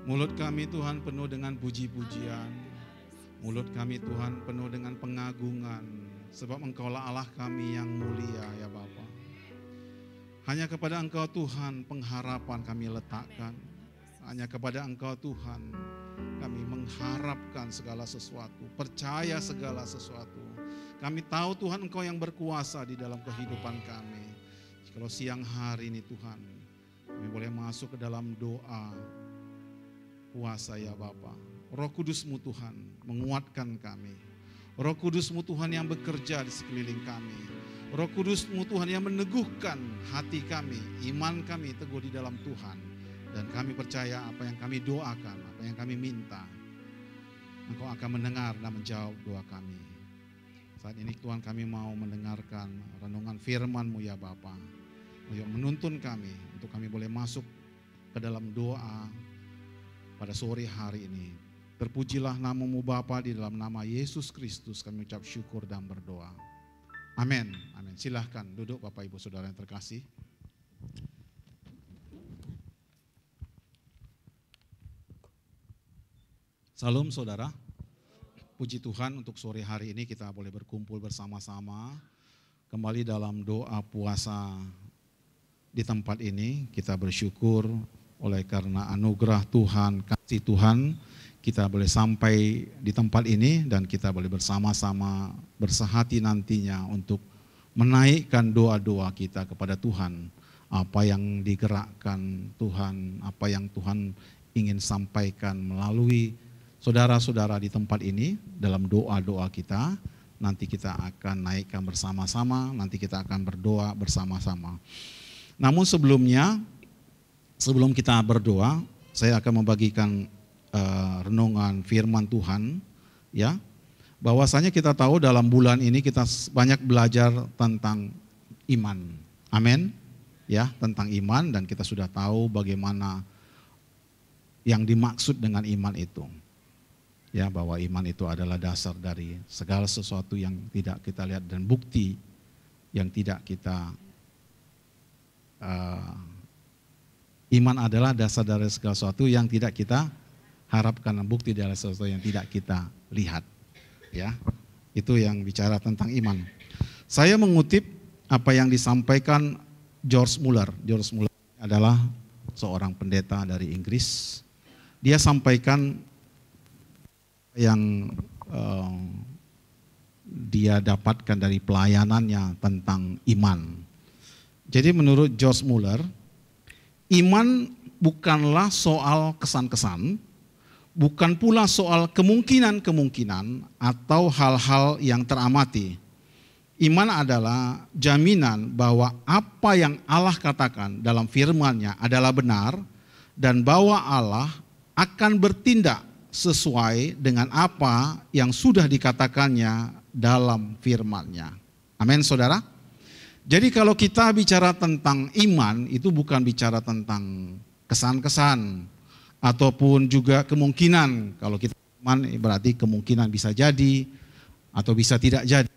Mulut kami Tuhan penuh dengan puji-pujian. Mulut kami Tuhan penuh dengan pengagungan. Sebab Engkaulah Allah kami yang mulia ya Bapa. Hanya kepada Engkau Tuhan pengharapan kami letakkan. Hanya kepada Engkau Tuhan kami mengharapkan segala sesuatu. Percaya segala sesuatu. Kami tahu Tuhan Engkau yang berkuasa di dalam kehidupan kami. Kalau siang hari ini Tuhan, kami boleh masuk ke dalam doa kuasa ya Bapa. Roh Kudus-Mu Tuhan menguatkan kami. Roh Kudus-Mu Tuhan yang bekerja di sekeliling kami. Roh Kudus-Mu Tuhan yang meneguhkan hati kami, iman kami teguh di dalam Tuhan. Dan kami percaya apa yang kami doakan, apa yang kami minta, Engkau akan mendengar dan menjawab doa kami. Saat ini Tuhan kami mau mendengarkan renungan firman-Mu ya Bapa. Yang menuntun kami untuk kami boleh masuk ke dalam doa pada sore hari ini. Terpujilah nama-Mu Bapa, di dalam nama Yesus Kristus kami ucap syukur dan berdoa. Amin. Amin. Silahkan duduk Bapak Ibu Saudara yang terkasih. Salam saudara. Puji Tuhan untuk sore hari ini kita boleh berkumpul bersama-sama kembali dalam doa puasa. Di tempat ini kita bersyukur oleh karena anugerah Tuhan, kasih Tuhan, kita boleh sampai di tempat ini dan kita boleh bersama-sama bersehati nantinya untuk menaikkan doa-doa kita kepada Tuhan. Apa yang digerakkan Tuhan, apa yang Tuhan ingin sampaikan melalui saudara-saudara di tempat ini dalam doa-doa kita. Nanti kita akan naikkan bersama-sama, nanti kita akan berdoa bersama-sama. Namun sebelum kita berdoa, saya akan membagikan renungan firman Tuhan, ya. Bahwasanya kita tahu dalam bulan ini kita banyak belajar tentang iman, amin, ya, tentang iman, dan kita sudah tahu bagaimana yang dimaksud dengan iman itu, ya, bahwa iman itu adalah dasar dari segala sesuatu yang tidak kita lihat dan bukti yang tidak kita iman adalah dasar dari segala sesuatu yang tidak kita harapkan dan bukti dari sesuatu yang tidak kita lihat. Ya, itu yang bicara tentang iman. Saya mengutip apa yang disampaikan George Muller. George Muller adalah seorang pendeta dari Inggris. Dia sampaikan yang dia dapatkan dari pelayanannya tentang iman. Jadi menurut George Muller, iman bukanlah soal kesan-kesan, bukan pula soal kemungkinan-kemungkinan atau hal-hal yang teramati. Iman adalah jaminan bahwa apa yang Allah katakan dalam firman-Nya adalah benar dan bahwa Allah akan bertindak sesuai dengan apa yang sudah dikatakannya dalam firman-Nya. Amin, saudara. Jadi kalau kita bicara tentang iman, itu bukan bicara tentang kesan-kesan ataupun juga kemungkinan. Kalau kita iman berarti kemungkinan bisa jadi atau bisa tidak jadi.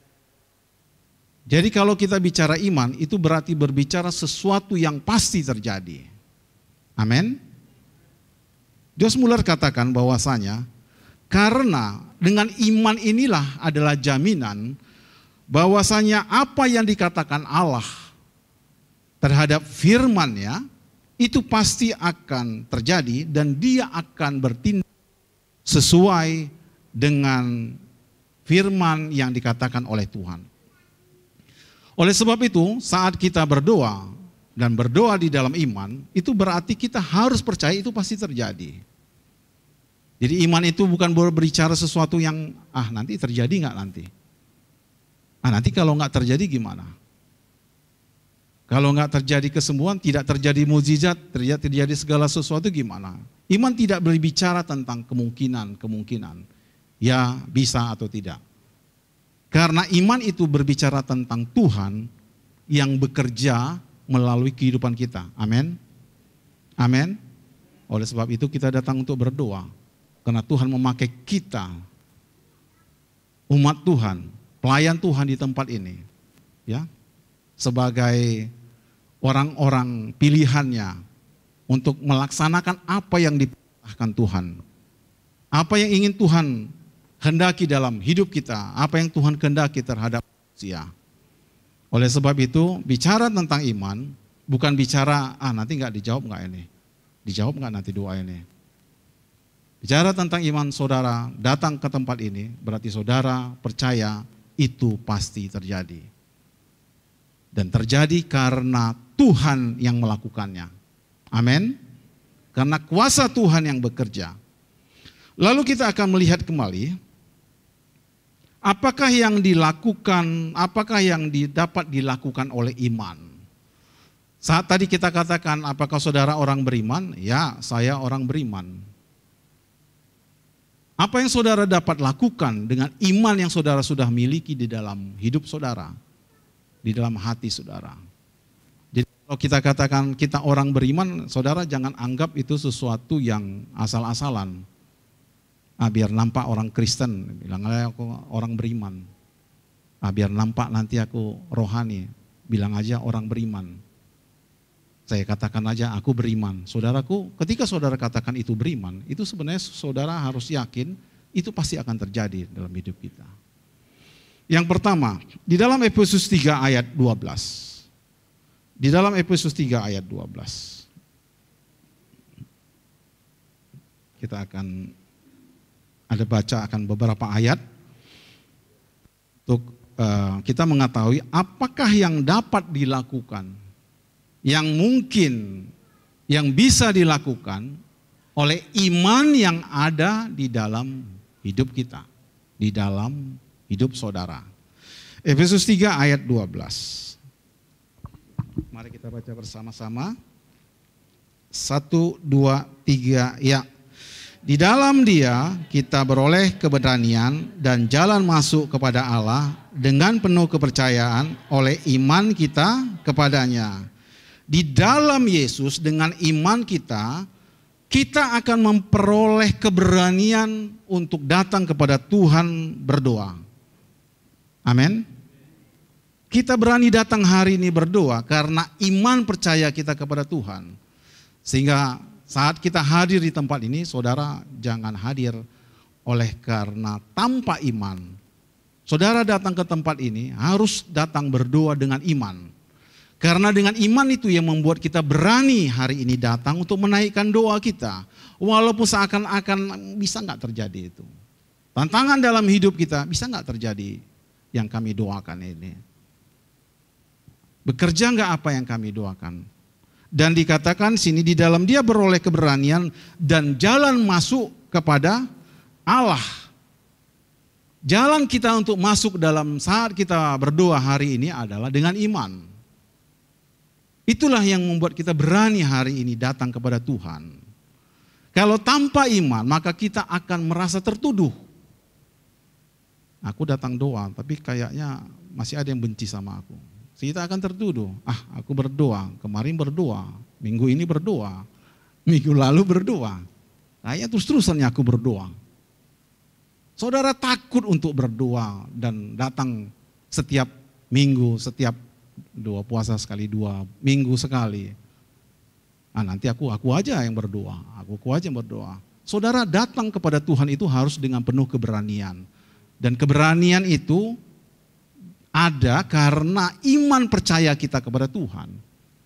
Jadi kalau kita bicara iman, itu berarti berbicara sesuatu yang pasti terjadi. Amin. George Muller katakan bahwasanya karena dengan iman inilah adalah jaminan bahwasanya apa yang dikatakan Allah terhadap firman-Nya itu pasti akan terjadi dan Dia akan bertindak sesuai dengan firman yang dikatakan oleh Tuhan. Oleh sebab itu, saat kita berdoa dan berdoa di dalam iman, itu berarti kita harus percaya itu pasti terjadi. Jadi iman itu bukan berbicara sesuatu yang nanti terjadi nggak nanti. Nanti kalau nggak terjadi gimana? Kalau nggak terjadi kesembuhan, tidak terjadi mukjizat, terjadi segala sesuatu gimana? Iman tidak berbicara tentang kemungkinan. Ya bisa atau tidak. Karena iman itu berbicara tentang Tuhan yang bekerja melalui kehidupan kita. Amin. Amin. Oleh sebab itu kita datang untuk berdoa. Karena Tuhan memakai kita, umat Tuhan, pelayan Tuhan di tempat ini, ya, sebagai orang-orang pilihannya untuk melaksanakan apa yang diperintahkan Tuhan. Apa yang ingin Tuhan hendaki dalam hidup kita, apa yang Tuhan kehendaki terhadap manusia. Oleh sebab itu, bicara tentang iman, bukan bicara, nanti nggak dijawab nggak ini, dijawab nggak nanti doa ini. Bicara tentang iman saudara, datang ke tempat ini, berarti saudara percaya itu pasti terjadi. Dan terjadi karena Tuhan yang melakukannya. Amin. Karena kuasa Tuhan yang bekerja. Lalu kita akan melihat kembali, apakah yang dilakukan, apakah yang dapat dilakukan oleh iman. Saat tadi kita katakan, apakah saudara orang beriman? Ya, saya orang beriman. Apa yang saudara dapat lakukan dengan iman yang saudara sudah miliki di dalam hidup saudara, di dalam hati saudara. Jadi kalau kita katakan kita orang beriman, saudara jangan anggap itu sesuatu yang asal-asalan. Biar nampak orang Kristen, bilang aja aku orang beriman. Biar nampak nanti aku rohani, bilang aja orang beriman. Saya katakan aja aku beriman. Saudaraku, ketika saudara katakan itu beriman, itu sebenarnya saudara harus yakin itu pasti akan terjadi dalam hidup kita. Yang pertama, di dalam Efesus 3 ayat 12. Di dalam Efesus 3 ayat 12. Kita akan ada baca akan beberapa ayat untuk kita mengetahui apakah yang dapat dilakukan, yang mungkin, yang bisa dilakukan oleh iman yang ada di dalam hidup kita, di dalam hidup saudara. Efesus 3 ayat 12. Mari kita baca bersama-sama. 1, 2, 3, ya. Di dalam Dia kita beroleh keberanian dan jalan masuk kepada Allah dengan penuh kepercayaan oleh iman kita kepadanya. Di dalam Yesus dengan iman kita akan memperoleh keberanian untuk datang kepada Tuhan berdoa. Amin. Kita berani datang hari ini berdoa karena iman percaya kita kepada Tuhan. Sehingga saat kita hadir di tempat ini, saudara jangan hadir oleh karena tanpa iman. Saudara datang ke tempat ini harus datang berdoa dengan iman. Karena dengan iman itu yang membuat kita berani hari ini datang untuk menaikkan doa kita. Walaupun seakan-akan bisa nggak terjadi itu. Tantangan dalam hidup kita bisa nggak terjadi yang kami doakan ini. Bekerja nggak apa yang kami doakan. Dan dikatakan sini di dalam Dia beroleh keberanian dan jalan masuk kepada Allah. Jalan kita untuk masuk dalam saat kita berdoa hari ini adalah dengan iman. Itulah yang membuat kita berani hari ini datang kepada Tuhan. Kalau tanpa iman maka kita akan merasa tertuduh. Aku datang doa tapi kayaknya masih ada yang benci sama aku. Kita akan tertuduh, aku berdoa, kemarin berdoa, minggu ini berdoa, minggu lalu berdoa. Kayaknya terus-terusannya aku berdoa. Saudara takut untuk berdoa dan datang setiap minggu, setiap doa puasa sekali 2 minggu sekali. Nanti aku aja yang berdoa, aku aja yang berdoa. Saudara datang kepada Tuhan itu harus dengan penuh keberanian. Dan keberanian itu ada karena iman percaya kita kepada Tuhan.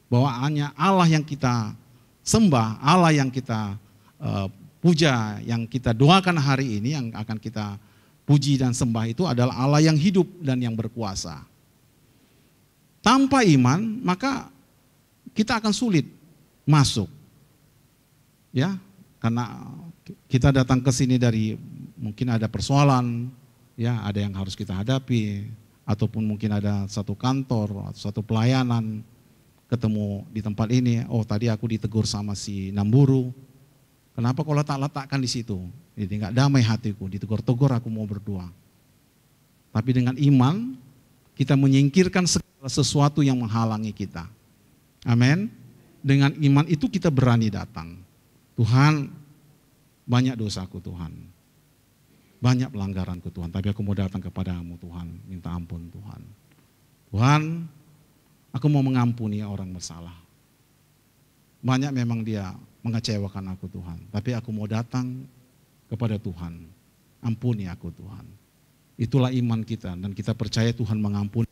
Bahwa hanya Allah yang kita sembah, Allah yang kita puja, yang kita doakan hari ini, yang akan kita puji dan sembah itu adalah Allah yang hidup dan yang berkuasa. Tanpa iman maka kita akan sulit masuk. Ya, karena kita datang ke sini dari mungkin ada persoalan, ya, ada yang harus kita hadapi. Ataupun mungkin ada satu kantor atau satu pelayanan ketemu di tempat ini, tadi aku ditegur sama si Namburu, kenapa kau letakkan di situ? Jadi nggak damai hatiku, ditegur-tegur aku mau berdoa. Tapi dengan iman kita menyingkirkan segala sesuatu yang menghalangi kita. Amin. Dengan iman itu kita berani datang. Tuhan, banyak dosaku Tuhan. Banyak pelanggaranku Tuhan, tapi aku mau datang kepadamu Tuhan, minta ampun Tuhan. Tuhan, Aku mau mengampuni orang bersalah. Banyak memang dia mengecewakan aku Tuhan, tapi aku mau datang kepada Tuhan. Ampuni aku Tuhan. Itulah iman kita dan kita percaya Tuhan mengampuni.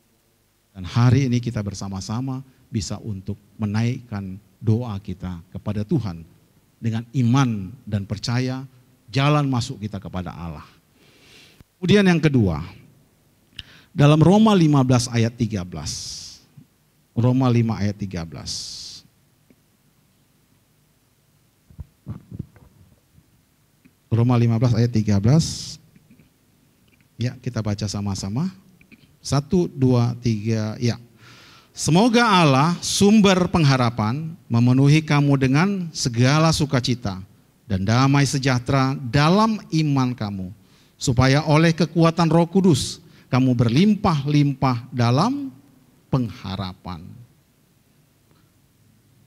Dan hari ini kita bersama-sama bisa untuk menaikkan doa kita kepada Tuhan. Dengan iman dan percaya jalan masuk kita kepada Allah. Kemudian yang kedua, dalam Roma 15 ayat 13. Roma 5 ayat 13. Roma 15 ayat 13. Ya, kita baca sama-sama. 1, 2, 3, ya. Semoga Allah sumber pengharapan memenuhi kamu dengan segala sukacita dan damai sejahtera dalam iman kamu, supaya oleh kekuatan Roh Kudus kamu berlimpah-limpah dalam pengharapan.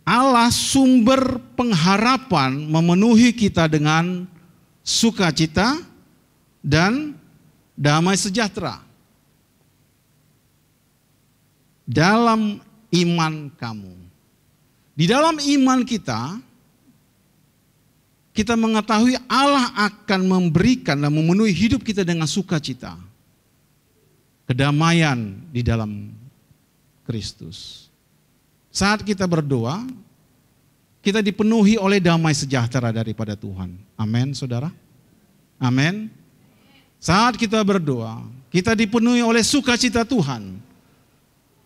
Allah sumber pengharapan memenuhi kita dengan sukacita dan damai sejahtera dalam iman kamu. Di dalam iman kita mengetahui Allah akan memberikan dan memenuhi hidup kita dengan sukacita, kedamaian di dalam Kristus. Saat kita berdoa, kita dipenuhi oleh damai sejahtera daripada Tuhan. Amin, saudara. Amin. Saat kita berdoa, kita dipenuhi oleh sukacita Tuhan.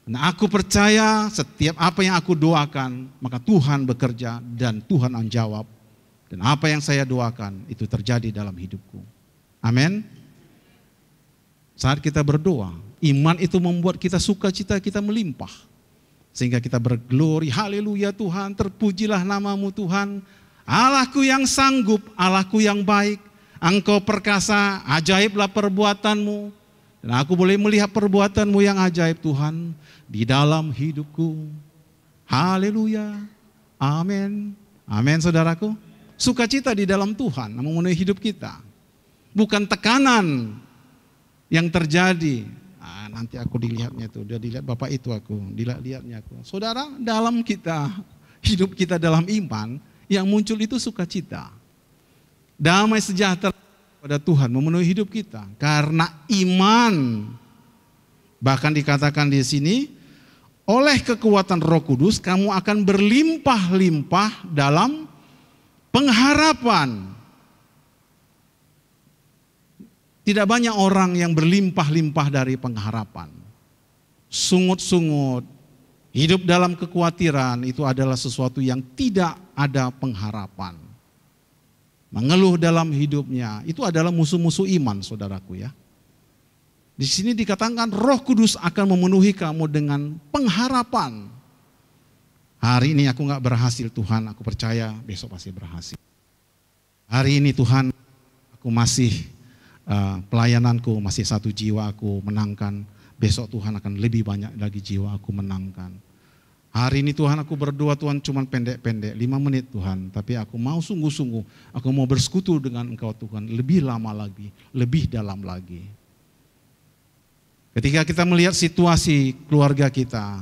Nah, aku percaya setiap apa yang aku doakan, maka Tuhan bekerja dan Tuhan menjawab. Dan apa yang saya doakan itu terjadi dalam hidupku. Amin. Saat kita berdoa, iman itu membuat kita sukacita kita melimpah. Sehingga kita berglori, haleluya Tuhan, terpujilah namamu Tuhan. Allahku yang sanggup, Allahku yang baik, Engkau perkasa, ajaiblah perbuatanmu. Dan aku boleh melihat perbuatanmu yang ajaib Tuhan di dalam hidupku. Haleluya, amin. Amin saudaraku. Sukacita di dalam Tuhan memenuhi hidup kita. Bukan tekanan yang terjadi. Nanti aku dilihatnya tuh, dia dilihat bapak itu aku, dilihatnya aku. Saudara, dalam kita, hidup kita dalam iman, yang muncul itu sukacita. Damai sejahtera pada Tuhan memenuhi hidup kita. Karena iman, bahkan dikatakan di sini, oleh kekuatan Roh Kudus kamu akan berlimpah-limpah dalam pengharapan. Tidak banyak orang yang berlimpah-limpah dari pengharapan. Sungut-sungut, hidup dalam kekhawatiran itu adalah sesuatu yang tidak ada pengharapan. Mengeluh dalam hidupnya, itu adalah musuh-musuh iman saudaraku ya. Di sini dikatakan Roh Kudus akan memenuhi kamu dengan pengharapan. Hari ini aku gak berhasil Tuhan, aku percaya besok pasti berhasil. Hari ini Tuhan, aku masih pelayananku masih 1 jiwa aku menangkan, besok Tuhan akan lebih banyak lagi jiwa aku menangkan. Hari ini Tuhan aku berdoa Tuhan cuma pendek-pendek 5 menit Tuhan, tapi aku mau sungguh-sungguh, aku mau bersekutu dengan Engkau Tuhan lebih lama lagi, lebih dalam lagi. Ketika kita melihat situasi keluarga kita,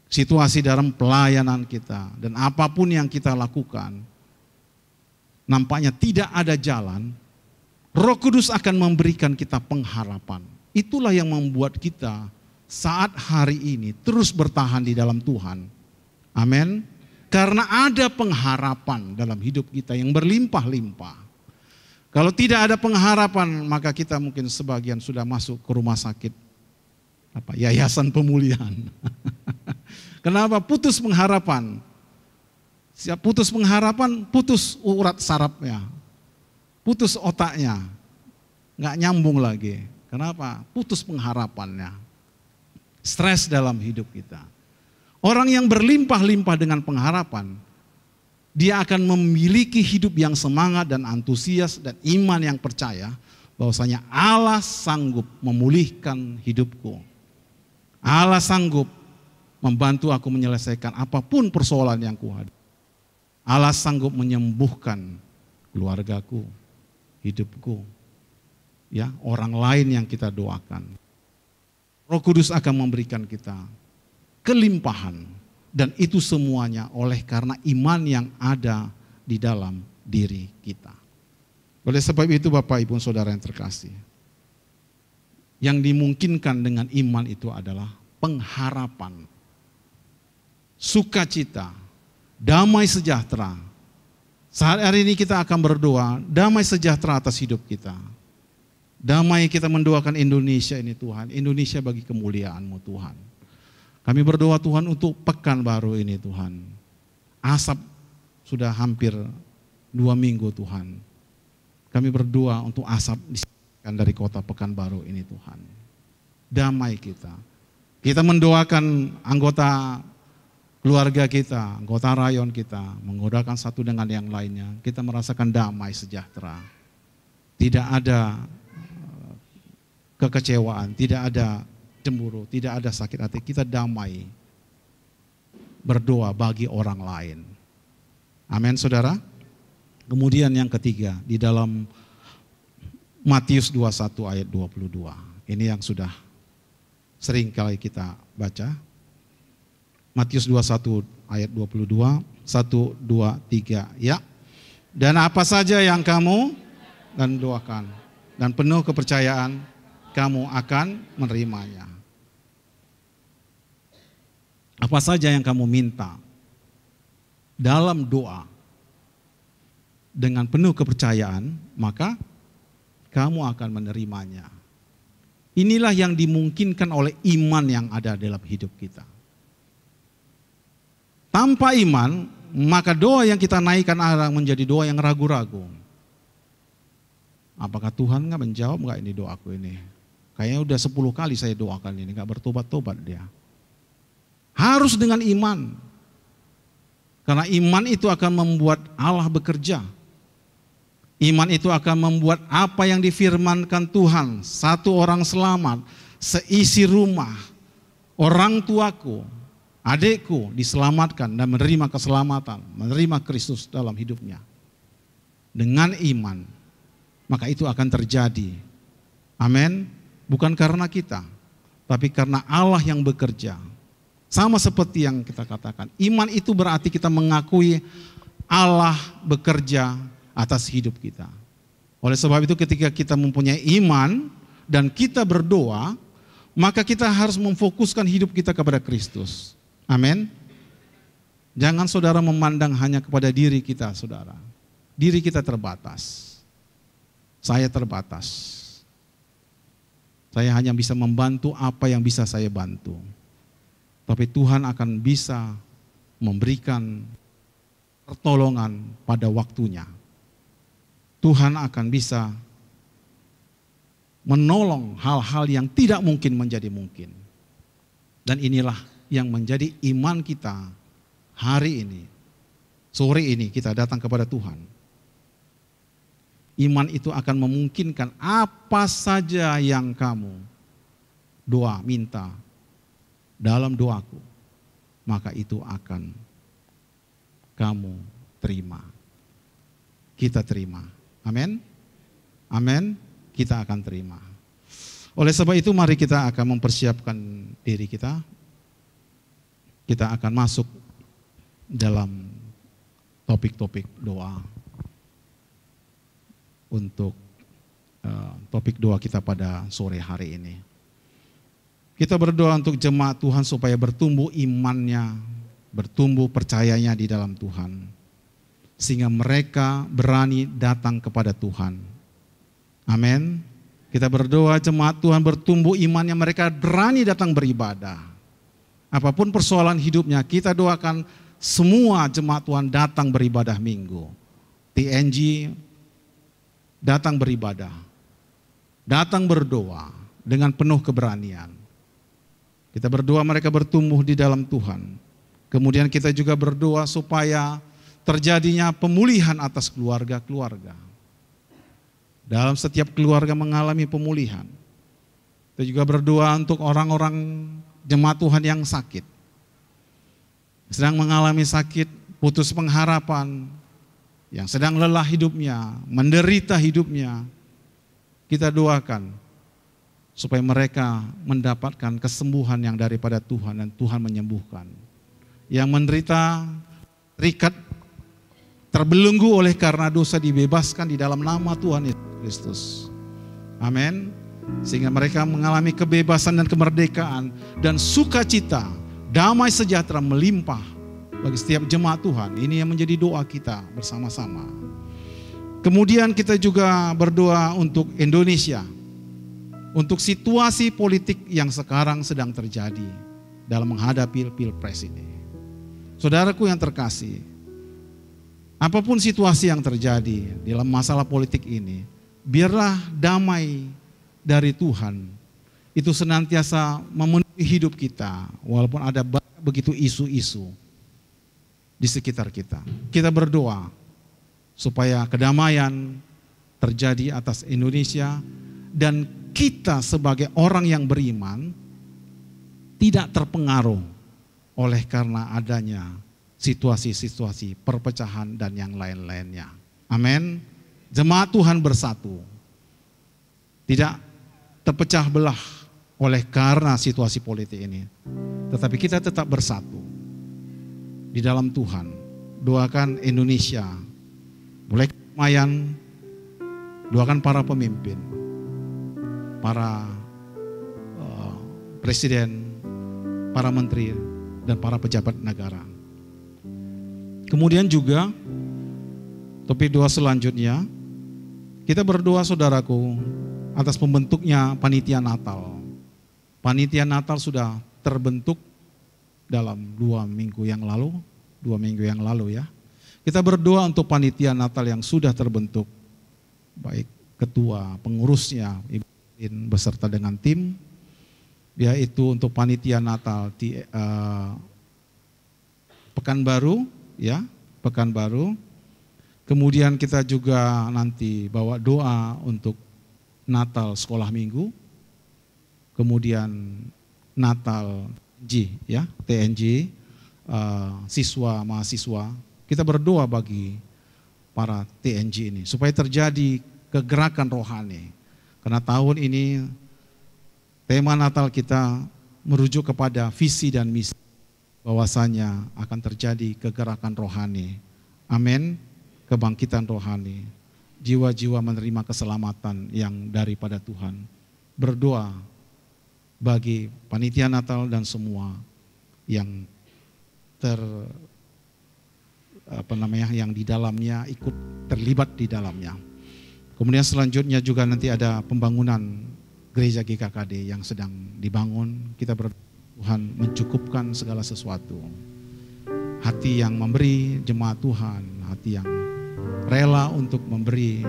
situasi dalam pelayanan kita, dan apapun yang kita lakukan, nampaknya tidak ada jalan, Roh Kudus akan memberikan kita pengharapan. Itulah yang membuat kita saat hari ini terus bertahan di dalam Tuhan. Amin. Karena ada pengharapan dalam hidup kita yang berlimpah-limpah. Kalau tidak ada pengharapan, maka kita mungkin sebagian sudah masuk ke rumah sakit, yayasan pemulihan. Kenapa? Putus pengharapan. Siap putus pengharapan, putus urat sarafnya. Putus otaknya, nggak nyambung lagi. Kenapa? Putus pengharapannya. Stres dalam hidup kita. Orang yang berlimpah-limpah dengan pengharapan, dia akan memiliki hidup yang semangat dan antusias dan iman yang percaya bahwasanya Allah sanggup memulihkan hidupku. Allah sanggup membantu aku menyelesaikan apapun persoalan yang kuhadapi. Allah sanggup menyembuhkan keluargaku, hidupku, ya, orang lain yang kita doakan. Roh Kudus akan memberikan kita kelimpahan. Dan itu semuanya oleh karena iman yang ada di dalam diri kita. Oleh sebab itu Bapak Ibu Saudara yang terkasih, yang dimungkinkan dengan iman itu adalah pengharapan, sukacita, damai sejahtera. Saat hari ini kita akan berdoa, damai sejahtera atas hidup kita. Damai kita mendoakan Indonesia ini Tuhan, Indonesia bagi kemuliaan-Mu Tuhan. Kami berdoa Tuhan untuk pekan baru ini Tuhan. Asap sudah hampir 2 minggu Tuhan. Kami berdoa untuk asap disingkirkan dari kota Pekanbaru ini Tuhan. Damai kita. Kita mendoakan anggota keluarga kita, anggota rayon kita, menggodakan satu dengan yang lainnya. Kita merasakan damai sejahtera. Tidak ada kekecewaan, tidak ada cemburu, tidak ada sakit hati. Kita damai berdoa bagi orang lain. Amin saudara. Kemudian yang ketiga di dalam Matius 21 ayat 22. Ini yang sudah sering kali kita baca. Matius 21 ayat 22, 1, 2, 3 ya. Dan apa saja yang kamu dan doakan dan penuh kepercayaan kamu akan menerimanya. Apa saja yang kamu minta dalam doa dengan penuh kepercayaan, maka kamu akan menerimanya. Inilah yang dimungkinkan oleh iman yang ada dalam hidup kita. Tanpa iman, maka doa yang kita naikkan akan menjadi doa yang ragu-ragu. Apakah Tuhan nggak menjawab nggak ini doaku ini? Kayaknya udah 10 kali saya doakan ini, nggak bertobat-tobat dia. Harus dengan iman. Karena iman itu akan membuat Allah bekerja. Iman itu akan membuat apa yang difirmankan Tuhan, satu orang selamat, seisi rumah, orang tuaku, adikku diselamatkan dan menerima keselamatan, menerima Kristus dalam hidupnya. Dengan iman, maka itu akan terjadi. Amin. Bukan karena kita, tapi karena Allah yang bekerja. Sama seperti yang kita katakan, iman itu berarti kita mengakui Allah bekerja atas hidup kita. Oleh sebab itu ketika kita mempunyai iman dan kita berdoa, maka kita harus memfokuskan hidup kita kepada Kristus. Amin. Jangan saudara memandang hanya kepada diri kita saudara. Diri kita terbatas. Saya terbatas. Saya hanya bisa membantu apa yang bisa saya bantu. Tapi Tuhan akan bisa memberikan pertolongan pada waktunya. Tuhan akan bisa menolong hal-hal yang tidak mungkin menjadi mungkin. Dan inilah yang menjadi iman kita hari ini. Sore ini kita datang kepada Tuhan. Iman itu akan memungkinkan apa saja yang kamu doa, minta dalam doaku, maka itu akan kamu terima. Kita terima. Amin. Amin. Kita akan terima. Oleh sebab itu mari kita akan mempersiapkan diri kita. Kita akan masuk dalam topik-topik doa. Untuk topik doa kita pada sore hari ini. Kita berdoa untuk jemaat Tuhan supaya bertumbuh imannya, bertumbuh percayanya di dalam Tuhan. Sehingga mereka berani datang kepada Tuhan. Amin. Kita berdoa jemaat Tuhan bertumbuh imannya, mereka berani datang beribadah. Apapun persoalan hidupnya, kita doakan semua jemaat Tuhan datang beribadah minggu. TNG datang beribadah, datang berdoa dengan penuh keberanian. Kita berdoa mereka bertumbuh di dalam Tuhan. Kemudian kita juga berdoa supaya terjadinya pemulihan atas keluarga-keluarga. Dalam setiap keluarga mengalami pemulihan. Kita juga berdoa untuk orang-orang jemaat Tuhan yang sakit. Sedang mengalami sakit, putus pengharapan, yang sedang lelah hidupnya, menderita hidupnya, kita doakan supaya mereka mendapatkan kesembuhan yang daripada Tuhan dan Tuhan menyembuhkan. Yang menderita terikat, terbelenggu oleh karena dosa dibebaskan di dalam nama Tuhan Yesus Kristus. Amin. Sehingga mereka mengalami kebebasan dan kemerdekaan dan sukacita, damai sejahtera melimpah bagi setiap jemaat Tuhan. Ini yang menjadi doa kita bersama-sama. Kemudian kita juga berdoa untuk Indonesia, untuk situasi politik yang sekarang sedang terjadi dalam menghadapi pilpres ini. Saudaraku yang terkasih, apapun situasi yang terjadi dalam masalah politik ini, biarlah damai dari Tuhan itu senantiasa memenuhi hidup kita, walaupun ada begitu isu-isu di sekitar kita. Kita berdoa supaya kedamaian terjadi atas Indonesia dan kita sebagai orang yang beriman tidak terpengaruh oleh karena adanya situasi-situasi perpecahan dan yang lain-lainnya. Amin. Jemaat Tuhan bersatu, tidak terpecah belah oleh karena situasi politik ini, tetapi kita tetap bersatu di dalam Tuhan. Doakan Indonesia boleh kedamaian, doakan para pemimpin, para presiden, para menteri, dan para pejabat negara. Kemudian juga topik doa selanjutnya, kita berdoa saudaraku atas pembentuknya panitia Natal. Panitia Natal sudah terbentuk dalam 2 minggu yang lalu ya. Kita berdoa untuk panitia Natal yang sudah terbentuk, baik ketua, pengurusnya, Ibu Lin beserta dengan tim, yaitu untuk panitia Natal di Pekanbaru, ya, Pekanbaru. Kemudian kita juga nanti bawa doa untuk Natal sekolah minggu, kemudian Natal TNJ, siswa mahasiswa. Kita berdoa bagi para TNJ ini supaya terjadi kegerakan rohani. Karena tahun ini tema Natal kita merujuk kepada visi dan misi, bahwasanya akan terjadi kegerakan rohani. Amin. Kebangkitan rohani. Jiwa-jiwa menerima keselamatan yang daripada Tuhan. Berdoa bagi panitia Natal dan semua yang yang di dalamnya ikut terlibat di dalamnya. Kemudian selanjutnya juga nanti ada pembangunan gereja GKKD yang sedang dibangun. Kita berdoa Tuhan mencukupkan segala sesuatu. Hati yang memberi jemaat Tuhan, hati yang rela untuk memberi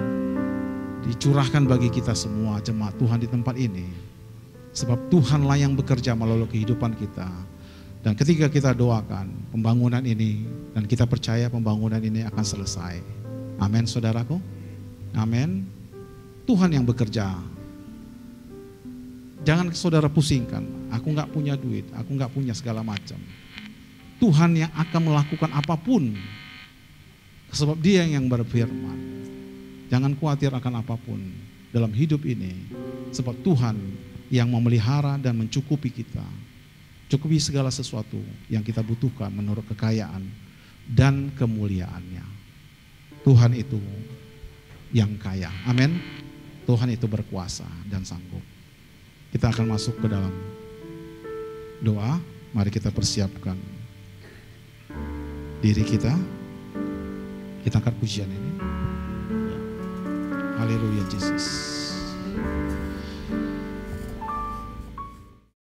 dicurahkan bagi kita semua jemaat Tuhan di tempat ini. Sebab Tuhanlah yang bekerja melalui kehidupan kita. Dan ketika kita doakan pembangunan ini, dan kita percaya pembangunan ini akan selesai. Amin saudaraku. Amin. Tuhan yang bekerja. Jangan saudara pusingkan, aku gak punya duit, aku gak punya segala macam. Tuhan yang akan melakukan apapun. Sebab Dia yang berfirman. Jangan khawatir akan apapun dalam hidup ini. Sebab Tuhan yang memelihara dan mencukupi kita. Cukupi segala sesuatu yang kita butuhkan menurut kekayaan dan kemuliaannya. Tuhan itu yang kaya. Amin. Tuhan itu berkuasa dan sanggup. Kita akan masuk ke dalam doa. Mari kita persiapkan diri kita. Kita angkat pujian ini. Haleluya Yesus.